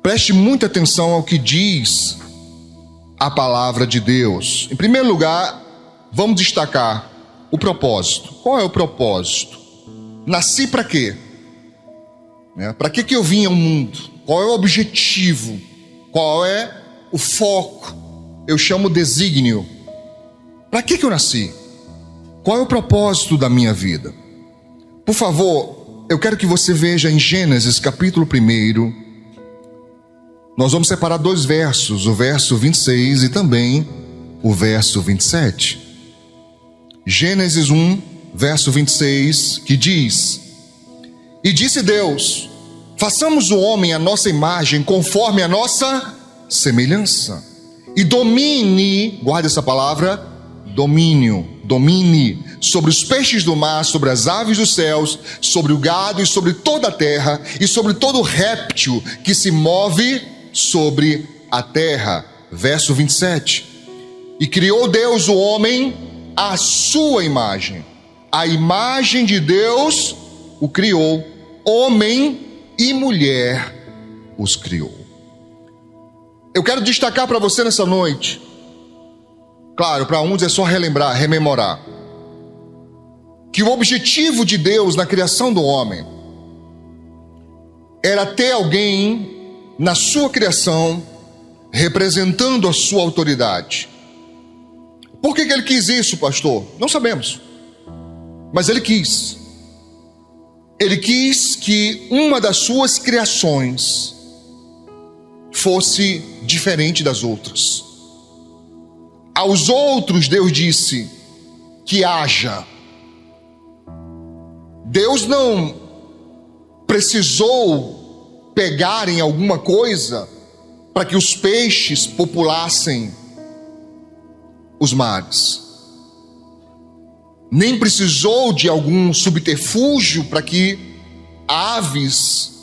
Preste muita atenção ao que diz a palavra de Deus. Em primeiro lugar, vamos destacar o propósito. Qual é o propósito? Nasci para quê? Para que eu vim ao mundo? Qual é o objetivo? Qual é o foco? Eu chamo desígnio. Para que eu nasci? Qual é o propósito da minha vida? Por favor, eu quero que você veja em Gênesis capítulo 1. Nós vamos separar 2 versos, o verso 26 e também o verso 27. Gênesis 1, verso 26, que diz: E disse Deus: façamos o homem à nossa imagem, conforme a nossa semelhança, e domine, guarde essa palavra, domine sobre os peixes do mar, sobre as aves dos céus, sobre o gado e sobre toda a terra, e sobre todo réptil que se move sobre a terra. Verso 27. E criou Deus o homem à sua imagem. A imagem de Deus o criou, homem e mulher os criou. Eu quero destacar para você nessa noite, claro, para uns é só rememorar, que o objetivo de Deus na criação do homem era ter alguém na sua criação representando a sua autoridade. Por que ele quis isso, pastor? Não sabemos, mas ele quis. Ele quis que uma das suas criações fosse diferente das outras. Aos outros Deus disse que haja. Deus não precisou pegar em alguma coisa para que os peixes populassem os mares. Nem precisou de algum subterfúgio para que aves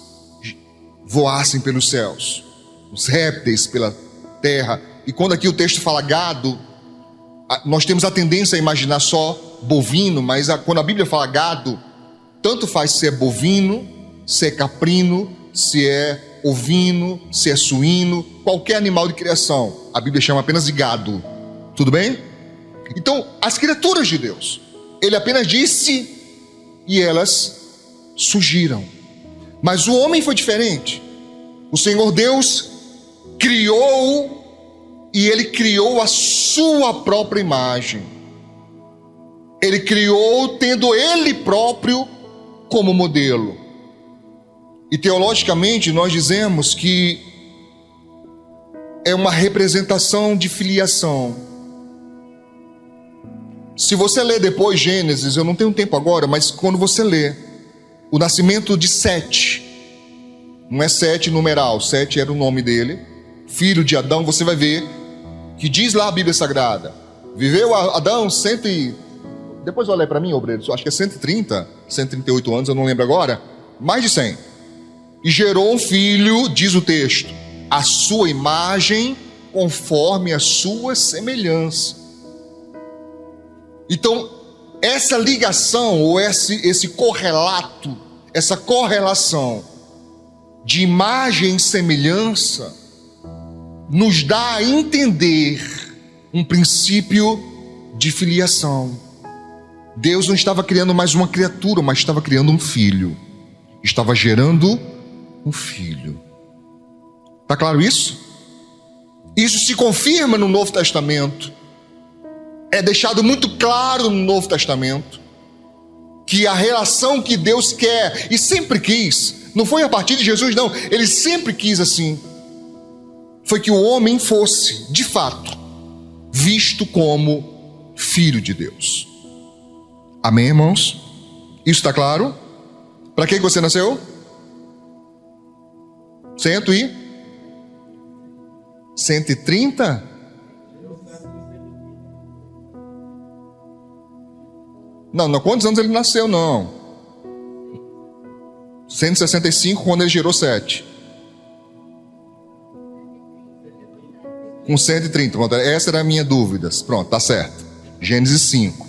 voassem pelos céus, os répteis pela terra. E quando aqui o texto fala gado, nós temos a tendência a imaginar só bovino, mas quando a Bíblia fala gado, tanto faz se é bovino, se é caprino, se é ovino, se é suíno, qualquer animal de criação, a Bíblia chama apenas de gado. Tudo bem? Então, as criaturas de Deus, ele apenas disse e elas surgiram. Mas o homem foi diferente. O Senhor Deus criou, e ele criou a sua própria imagem. Ele criou tendo ele próprio como modelo. E teologicamente nós dizemos que é uma representação de filiação. Se você ler depois Gênesis, eu não tenho tempo agora, mas quando você lê o nascimento de Sete, não é Sete numeral, Sete era o nome dele, filho de Adão, você vai ver que diz lá a Bíblia Sagrada, viveu Adão depois olha para mim, obreiro, acho que é 138 anos, eu não lembro agora, mais de 100, e gerou um filho, diz o texto, a sua imagem, conforme a sua semelhança. Então, essa ligação, ou esse correlato, essa correlação de imagem e semelhança, nos dá a entender um princípio de filiação. Deus não estava criando mais uma criatura, mas estava criando um filho. Estava gerando um filho. Está claro isso? Isso se confirma no Novo Testamento. É deixado muito claro no Novo Testamento que a relação que Deus quer e sempre quis, não foi a partir de Jesus não, ele sempre quis assim, foi que o homem fosse, de fato, visto como filho de Deus. Amém, irmãos? Isso está claro? Para que você nasceu? 130? Não, quantos anos ele nasceu, não. 165 quando ele gerou Sete. Com 130, pronto, essa era a minha dúvida. Pronto, tá certo. Gênesis 5.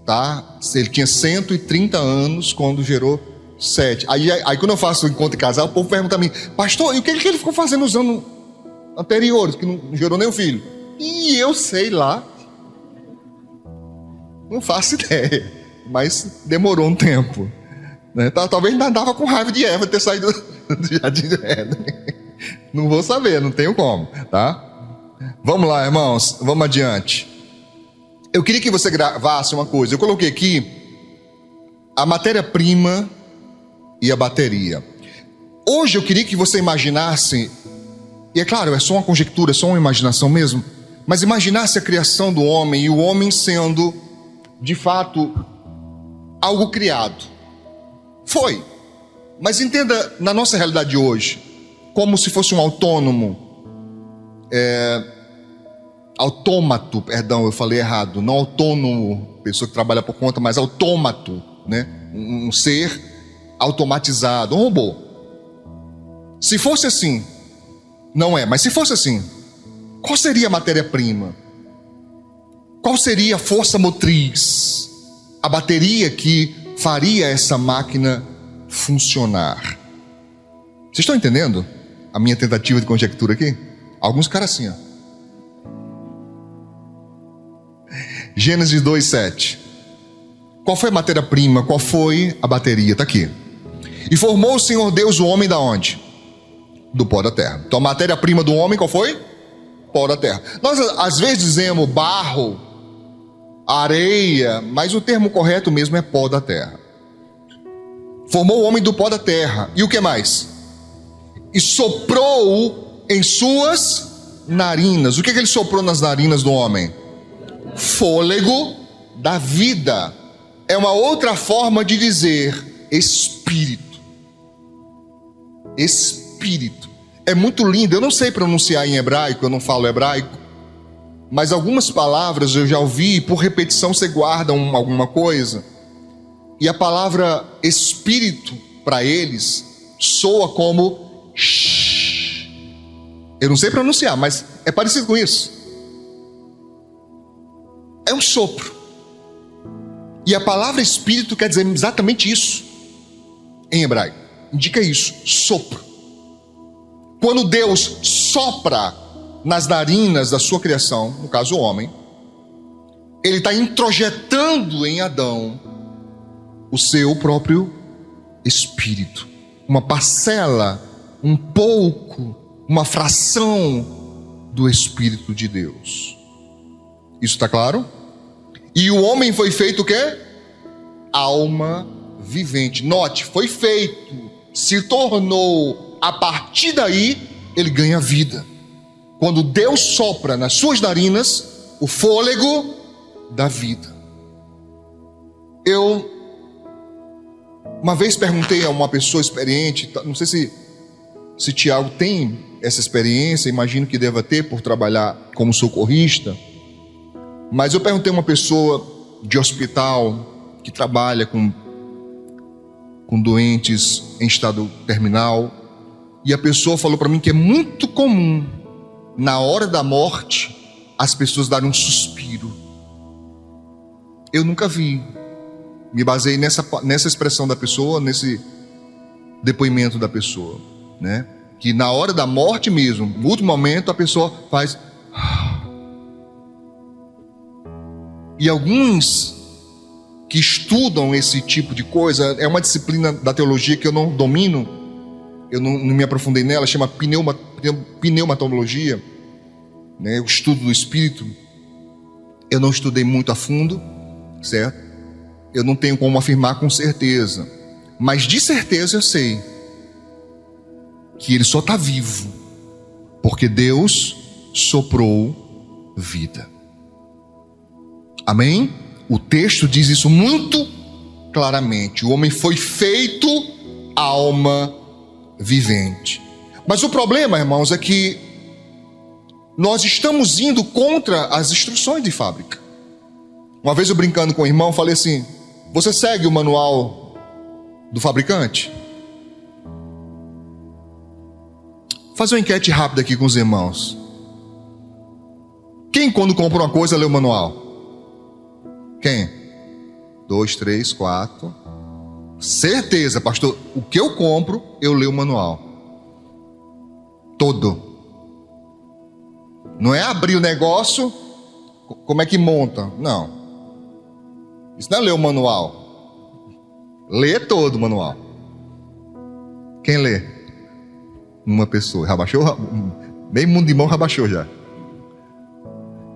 Tá? Ele tinha 130 anos quando gerou 7. Aí quando eu faço o encontro de casal, o povo pergunta a mim: pastor, e o que ele ficou fazendo nos anos anteriores, que não gerou nenhum filho? E eu sei lá. Não faço ideia. Mas demorou um tempo, né? Talvez ainda andava com raiva de Eva ter saído do jardim do Éden. Não vou saber, não tenho como, tá? Vamos lá, irmãos, vamos adiante. Eu queria que você gravasse uma coisa. Eu coloquei aqui a matéria-prima e a bateria. Hoje eu queria que você imaginasse, e é claro, é só uma conjectura, é só uma imaginação mesmo, mas imaginasse a criação do homem e o homem sendo, de fato, algo criado. Foi. Mas entenda, na nossa realidade de hoje, como se fosse um autônomo, autômato, perdão, eu falei errado, não autônomo, pessoa que trabalha por conta, mas autômato, né? Um ser automatizado, um robô. Se fosse assim, não é, mas se fosse assim, qual seria a matéria-prima? Qual seria a força motriz? A bateria que faria essa máquina funcionar? Vocês estão entendendo a minha tentativa de conjectura aqui? Alguns caras assim, ó. Gênesis 2:7. Qual foi a matéria-prima? Qual foi a bateria? Está aqui. E formou o Senhor Deus o homem da onde? Do pó da terra. Então a matéria-prima do homem qual foi? Pó da terra. Nós às vezes dizemos barro, areia, mas o termo correto mesmo é pó da terra. Formou o homem do pó da terra. E o que mais? E soprou em suas narinas. O que ele soprou nas narinas do homem? Fôlego da vida. É uma outra forma de dizer espírito. Espírito. É muito lindo. Eu não sei pronunciar em hebraico, eu não falo hebraico, mas algumas palavras eu já ouvi, por repetição você guarda alguma coisa, e a palavra espírito para eles soa como shh. Eu não sei pronunciar, mas é parecido com isso. É um sopro. E a palavra espírito quer dizer exatamente isso em hebraico. Indica isso, sopro. Quando Deus sopra nas narinas da sua criação, no caso o homem, ele está introjetando em Adão o seu próprio espírito. Uma parcela, um pouco, uma fração do Espírito de Deus. Isso está claro? E o homem foi feito o quê? Alma vivente. Note, foi feito, se tornou, a partir daí ele ganha vida. Quando Deus sopra nas suas narinas o fôlego da vida. Eu uma vez perguntei a uma pessoa experiente, não sei se Tiago tem essa experiência, imagino que deva ter por trabalhar como socorrista, mas eu perguntei a uma pessoa de hospital que trabalha com doentes em estado terminal, e a pessoa falou para mim que é muito comum, na hora da morte, as pessoas darem um suspiro. Eu nunca vi. Me baseei nessa expressão da pessoa, nesse depoimento da pessoa, né? Que na hora da morte mesmo, no último momento, a pessoa faz. E alguns que estudam esse tipo de coisa, é uma disciplina da teologia que eu não domino, eu não me aprofundei nela, chama pneumatologia, né? O estudo do espírito. Eu não estudei muito a fundo, certo? Eu não tenho como afirmar com certeza, mas de certeza eu sei que ele só está vivo porque Deus soprou vida. Amém? O texto diz isso muito claramente. O homem foi feito alma vivente. Mas o problema, irmãos, é que nós estamos indo contra as instruções de fábrica. Uma vez eu brincando com o irmão, falei assim: você segue o manual do fabricante? Vou fazer uma enquete rápida aqui com os irmãos. Quem quando compra uma coisa lê o manual? Quem? 2, 3, 4, Certeza, pastor. O que eu compro, eu leio o manual. Todo. Não é abrir o negócio, como é que monta? Não. Isso não é ler o manual. Lê todo o manual. Quem lê? Uma pessoa. Rabaixou? Meio mundo de mão rabaixou já.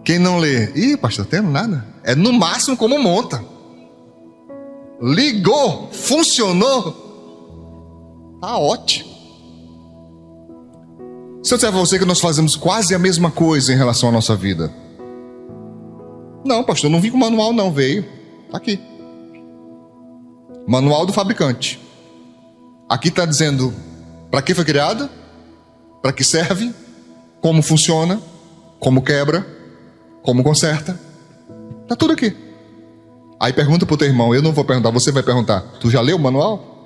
Quem não lê? Ih, pastor, não tem nada. É no máximo como monta. Ligou, funcionou. Tá ótimo. Se eu disser a você que nós fazemos quase a mesma coisa em relação à nossa vida. Não, pastor, não vim com manual não, veio. Tá aqui. Manual do fabricante. Aqui está dizendo para que foi criado, para que serve, como funciona, como quebra, como conserta. Está tudo aqui. Aí pergunta para o teu irmão, eu não vou perguntar, você vai perguntar. Tu já leu o manual?